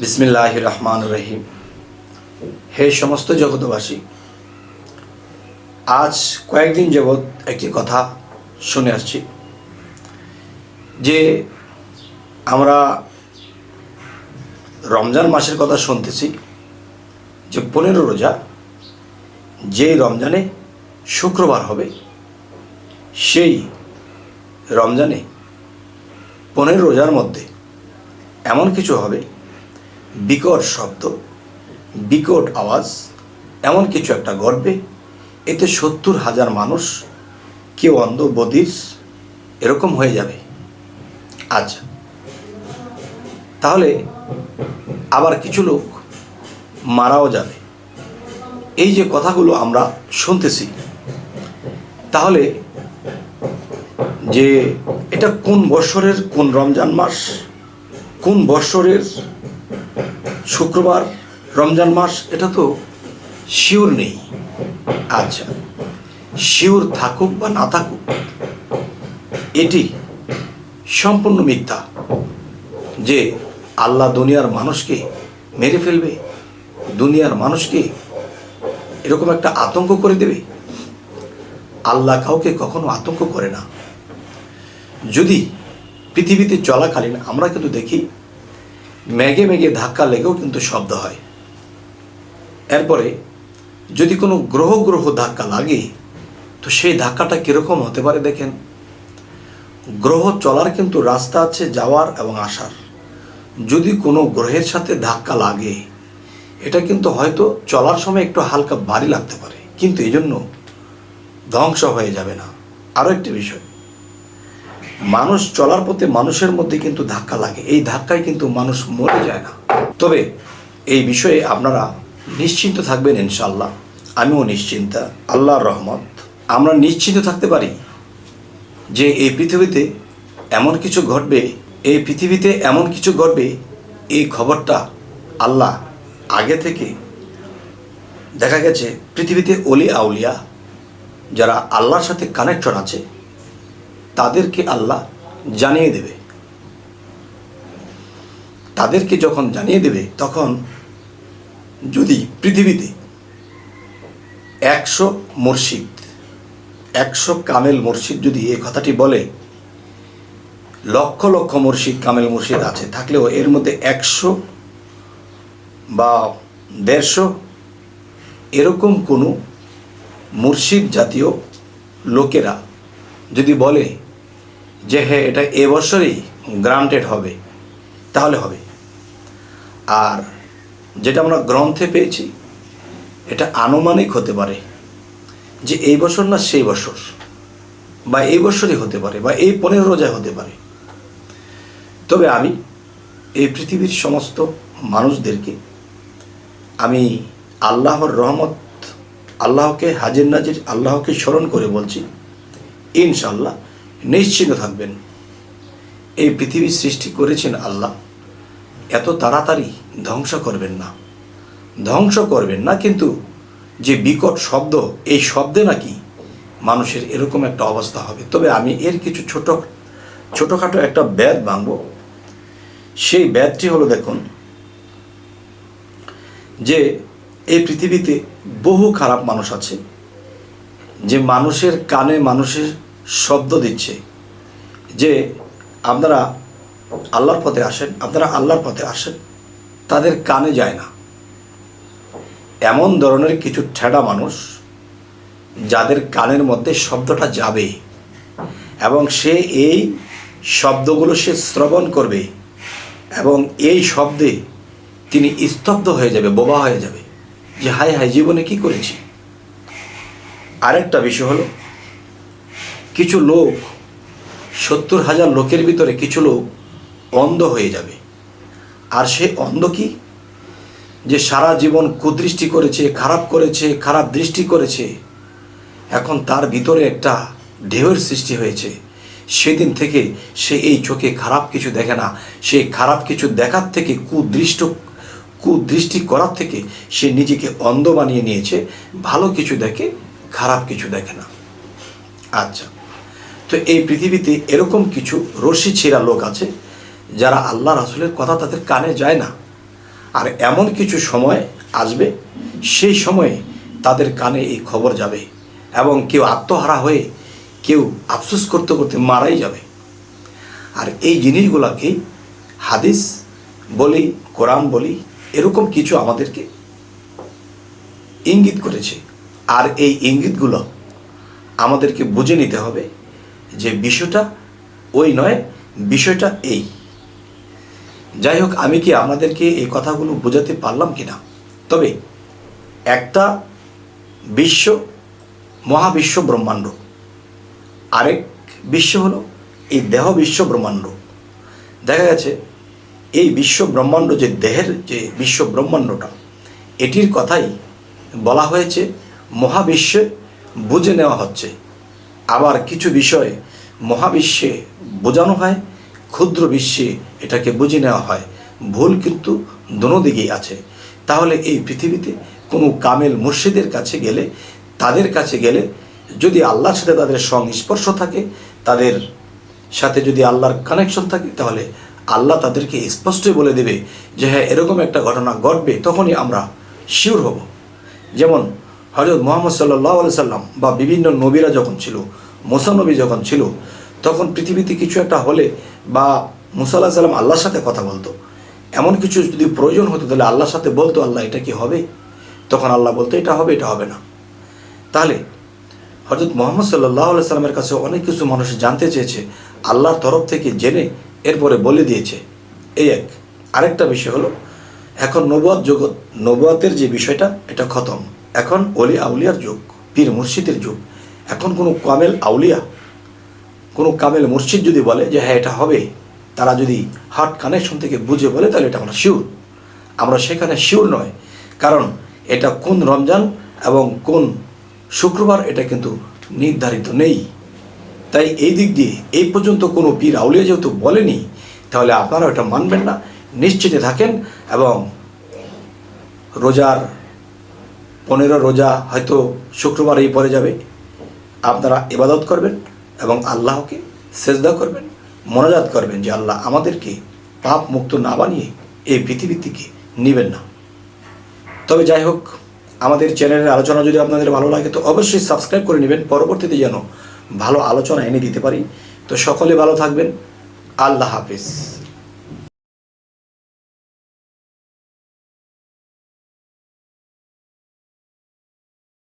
বিসমিল্লাহির রহমানির রহিম। হে সমস্ত জগতবাসী, আজ কয়েকদিন যাবৎ একটি কথা শুনে আসছি যে আমরা রমজান মাসের কথা শুনতেছি যে 15 রোজা, যে রমজানে শুক্রবার হবে সেই রমজানে 15 রোজার মধ্যে এমন কিছু হবে, বিকট শব্দ, বিকট আওয়াজ, এমন কিছু একটা ঘটবে, এতে 70,000 মানুষ, কেউ অন্ধ বধির এরকম হয়ে যাবে। আচ্ছা, তাহলে আবার কিছু লোক মারাও যাবে। এই যে কথাগুলো আমরা শুনতেছি, তাহলে যে এটা কোন বৎসরের কোন রমজান মাস, কোন বৎসরের শুক্রবার রমজান মাস, এটা তো শিওর নেই। আচ্ছা, শিওর থাকুক বা না থাকুক, এটি সম্পূর্ণ মিথ্যা যে আল্লাহ দুনিয়ার মানুষকে মেরে ফেলবে, দুনিয়ার মানুষকে এরকম একটা আতঙ্ক করে দেবে। আল্লাহ কাউকে কখনো আতঙ্ক করে না। যদি পৃথিবীতে চলাকালীন আমরা কিন্তু দেখি মেঘে মেঘে ধাক্কা লেগেও কিন্তু শব্দ হয়। এরপরে যদি কোনো গ্রহ ধাক্কা লাগে, তো সেই ধাক্কাটা কীরকম হতে পারে দেখেন। গ্রহ চলার কিন্তু রাস্তা আছে যাওয়ার এবং আসার। যদি কোনো গ্রহের সাথে ধাক্কা লাগে, এটা কিন্তু হয়তো চলার সময় একটু হালকা ভারী লাগতে পারে, কিন্তু এই জন্য ধ্বংস হয়ে যাবে না। আরও একটি বিষয়, মানুষ চলার পথে মানুষের মধ্যে কিন্তু ধাক্কা লাগে, এই ধাক্কায় কিন্তু মানুষ মরে যায় না। তবে এই বিষয়ে আপনারা নিশ্চিন্ত থাকবেন ইনশাআল্লাহ, আমিও নিশ্চিন্তা, আল্লাহর রহমত। আমরা নিশ্চিন্ত থাকতে পারি যে এই পৃথিবীতে এমন কিছু ঘটবে, এই পৃথিবীতে এমন কিছু ঘটবে, এই খবরটা আল্লাহ আগে থেকে, দেখা গেছে পৃথিবীতে অলি আউলিয়া যারা আল্লাহর সাথে কানেকশন আছে তাদেরকে আল্লাহ জানিয়ে দেবে। তাদেরকে যখন জানিয়ে দেবে, তখন যদি পৃথিবীতে 100 মুর্শিদ, 100 কামেল মুর্শিদ যদি এই কথাটি বলে, লক্ষ লক্ষ মুর্শিদ কামেল মুর্শিদ আছে থাকলেও এর মধ্যে 100 বা 150 এরকম কোনো মুর্শিদ জাতীয় লোকেরা যদি বলে যে হ্যাঁ এটা এবছরেই গ্রান্টেড হবে, তাহলে হবে। আর যেটা আমরা গ্রন্থে পেয়েছি, এটা আনুমানিক হতে পারে যে এই বছর না সেই বছর, বা এই বছরই হতে পারে, বা এই 15 রোজায় হতে পারে। তবে আমি এই পৃথিবীর সমস্ত মানুষদেরকে আমি আল্লাহর রহমত, আল্লাহকে হাজির নাজির আল্লাহকে স্মরণ করে বলছি, ইনশাআল্লাহ নিশ্চিন্ত থাকবেন। এই পৃথিবী সৃষ্টি করেছেন আল্লাহ, এত তাড়াতাড়ি ধ্বংস করবেন না, ধ্বংস করবেন না। কিন্তু যে বিকট শব্দ, এই শব্দে নাকি মানুষের এরকম একটা অবস্থা হবে। তবে আমি এর কিছু ছোটোখাটো একটা ব্যাধ ভাঙব। সেই ব্যাধটি হলো, দেখুন যে এই পৃথিবীতে বহু খারাপ মানুষ আছে, যে মানুষের কানে মানুষের শব্দ দিচ্ছে যে আপনারা আল্লাহর পথে আসেন, আপনারা আল্লাহর পথে আসেন, তাদের কানে যায় না। এমন ধরনের কিছু ঠেড়া মানুষ যাদের কানের মধ্যে শব্দটা যাবে এবং সে এই শব্দগুলো সে শ্রবণ করবে এবং এই শব্দে তিনি স্তব্ধ হয়ে যাবে, বোবা হয়ে যাবে যে হায় হায় জীবনে কি করেছি। আরেকটা বিষয় হলো, কিছু লোক, 70,000 লোকের ভিতরে কিছু লোক অন্ধ হয়ে যাবে। আর সে অন্ধ কি, যে সারা জীবন কুদৃষ্টি করেছে, খারাপ দৃষ্টি করেছে, এখন তার ভিতরে একটা ঢেউয়ের সৃষ্টি হয়েছে। সেদিন থেকে সে এই চোখে খারাপ কিছু দেখে না। সে খারাপ কিছু দেখার থেকে, কুদৃষ্টি করার থেকে সে নিজেকে অন্ধ বানিয়ে নিয়েছে। ভালো কিছু দেখে, খারাপ কিছু দেখে না। আচ্ছা, তো এই পৃথিবীতে এরকম কিছু রশি ছেঁড়া লোক আছে যারা আল্লাহ রাসূলের কথা তাদের কানে যায় না। আর এমন কিছু সময় আসবে, সেই সময়ে তাদের কানে এই খবর যাবে এবং কেউ আত্মহারা হয়ে কেউ আফসোস করতে করতে মারাই যাবে। আর এই জিনিসগুলোকেই হাদিস বলি, কোরআন বলি, এরকম কিছু আমাদেরকে ইঙ্গিত করেছে। আর এই ইঙ্গিতগুলো আমাদেরকে বুঝে নিতে হবে যে বিষয়টা ওই নয়, বিষয়টা এই। যাই হোক, আমি কি আপনাদেরকে এই কথাগুলো বোঝাতে পারলাম কি না? তবে একটা বিশ্ব, মহাবিশ্ব ব্রহ্মাণ্ড, আরেক বিশ্ব হলো এই দেহ বিশ্ব ব্রহ্মাণ্ড। দেখা গেছে এই বিশ্ব ব্রহ্মাণ্ড, যে দেহের যে বিশ্ব ব্রহ্মাণ্ডটা, এটির কথাই বলা হয়েছে মহাবিশ্বে বুঝে নেওয়া হচ্ছে। আবার কিছু বিষয় মহাবিশ্বে বোঝানো হয়, ক্ষুদ্র বিশ্বে এটাকে বুঝে নেওয়া হয়। ভুল কিন্তু দোনো দিকেই আছে। তাহলে এই পৃথিবীতে কোনো কামেল মুর্শিদের কাছে গেলে, তাদের কাছে গেলে যদি আল্লাহর সাথে তাদের সংস্পর্শ থাকে, তাদের সাথে যদি আল্লাহর কানেকশন থাকে, তাহলে আল্লাহ তাদেরকে স্পষ্টই বলে দেবে যে হ্যাঁ, এরকম একটা ঘটনা ঘটবে। তখনই আমরা শিওর হব। যেমন হযরত মুহাম্মদ সাল্লাল্লাহু আলাইহি সাল্লাম বা বিভিন্ন নবীরা যখন ছিল, মুসা নবী যখন ছিল, তখন পৃথিবীতে কিছু একটা হলে বা মুসা আলাইহিস সালাম আল্লাহর সাথে কথা বলতো, এমন কিছু যদি প্রয়োজন হতো, তাহলে আল্লাহর সাথে বলতো, আল্লাহ এটা কি হবে? তখন আল্লাহ বলতো এটা হবে, এটা হবে না। তাহলে হযরত মুহাম্মদ সাল্লাল্লাহু আলাইহি সাল্লামের কাছে অনেক কিছু মানুষ জানতে চেয়েছে, আল্লাহর তরফ থেকে জেনে এরপরে বলে দিয়েছে। এই এক। আরেকটা বিষয় হলো, এখন নবুয়ত জগৎ, নবুয়তের যে বিষয়টা, এটা খতম। এখন ওলি আউলিয়ার যুগ, পীর মুর্শিদের যুগ। এখন কোনো কামেল আউলিয়া, কোনো কামেল মুর্শিদ যদি বলে যে হ্যাঁ এটা হবে, তারা যদি হার্ট কানেকশন থেকে বুঝে বলে, তাহলে এটা আমরা শিওর। আমরা সেখানে শিওর নয়, কারণ এটা কোন রমজান এবং কোন শুক্রবার এটা কিন্তু নির্ধারিত নেই। তাই এই দিক দিয়ে এই পর্যন্ত কোনো পীর আউলিয়া যেহেতু বলেনি, তাহলে আপনারা এটা মানবেন না, নিশ্চিতে থাকেন। এবং রোজার 15 রোজা হয়তো শুক্রবারেই পড়ে যাবে, আপনারা ইবাদত করবেন এবং আল্লাহকে সেজদা করবেন, মোনাজাত করবেন যে আল্লাহ আমাদেরকে পাপ মুক্ত না বানিয়ে এই পৃথিবী থেকে নেবেন না। তবে যাই হোক, আমাদের চ্যানেলের আলোচনা যদি আপনাদের ভালো লাগে তো অবশ্যই সাবস্ক্রাইব করে নেবেন, পরবর্তীতে যেন ভালো আলোচনা এনে দিতে পারি। তো সকলে ভালো থাকবেন। আল্লাহ হাফেজ।